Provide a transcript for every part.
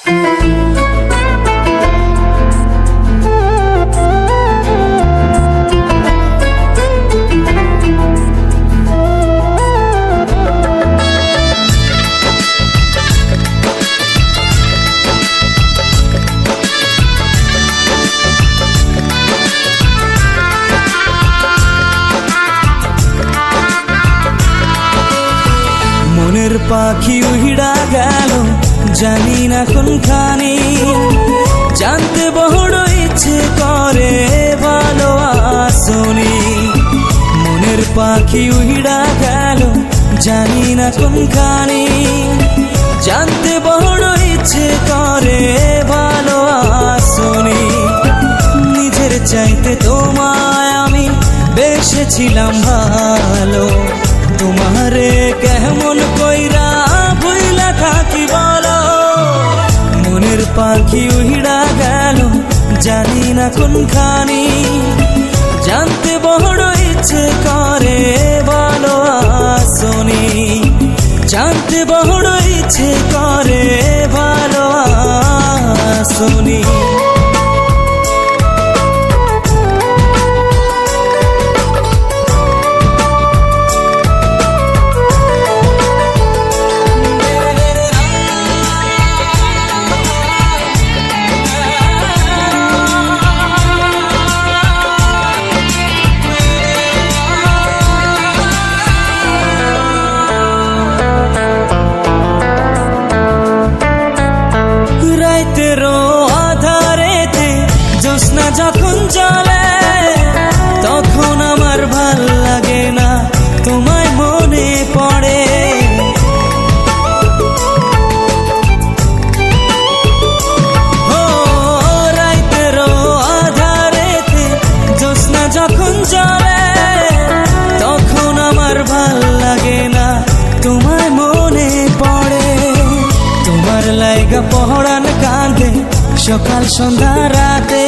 মনের পাখি উড়া গেল জানি না কোনখানি, জানতে বড় ইচ্ছে করে ভালো আসনি। মনের পাখি উড়া গেল জানি না কোনখানি, জানতে বড় ইচ্ছে করে ভালো আসনি। নিজের চাইতে তোমায় আমি বেসেছিলাম ভালো, তোমারে কেমন কইরা ভুইলা থাকি বলো। মনের পাখি উড়া গেল জানি না কোনখানি, জানতে বড় ইচ্ছে করে ভালো আসনি। জানতে বড় ইচ্ছে করে ভালো আসনি। যখন চলে তখন আমার ভাল লাগে না, তোমায় মনে পড়ে। ও রাইতের আধারেতে জ্যোৎস্না যখন চলে তখন আমার ভাল লাগে না, তোমায় মনে পড়ে। তোমার লাইগা পহরান কাঁদে সকাল সন্ধ্যা রাতে,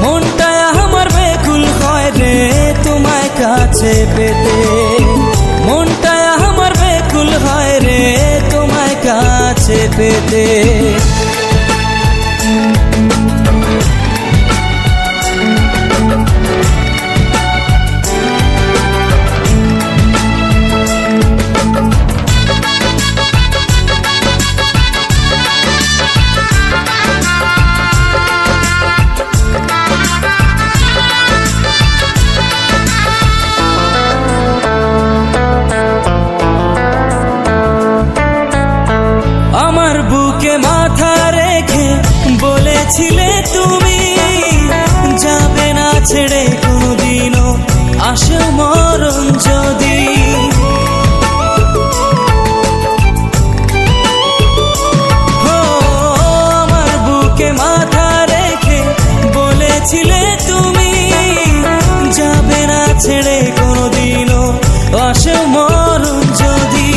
মনটা আমার বেকুল হয় রে তোমায় কাছে পেতে। মনটা আমার বেকুল হয় রে তোমায় কাছে পেতে। আমার বুকে মাথা রেখে বলেছিলে তুমি, যাবে না ছেড়ে কোনোদিনও আসে মরণ যদি। আমার বুকে মাথা রেখে বলেছিলে তুমি, যাবে না ছেড়ে কোনোদিনও আসে মরণ যদি।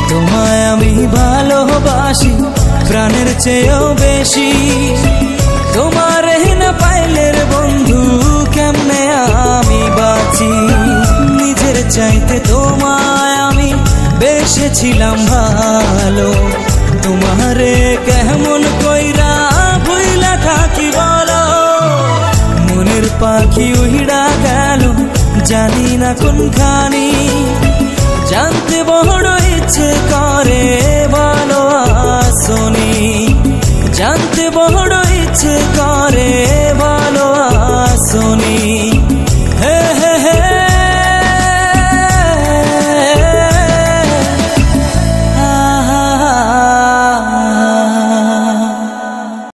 তোমায় আমি ভালোবাসি প্রাণের চেয়েও বেশি, তোমার না পাইলে রে বন্ধু কেমনে আমি বাঁচি। নিজের চাইতে তোমায় আমি বেসেছিলাম ভালো, তোমারে কেমন কইরা ভুইলা থাকি বলো। মনের পাখি উড়া গেল জানি না কোনখানি, জানতে বড় ইচ্ছে করে।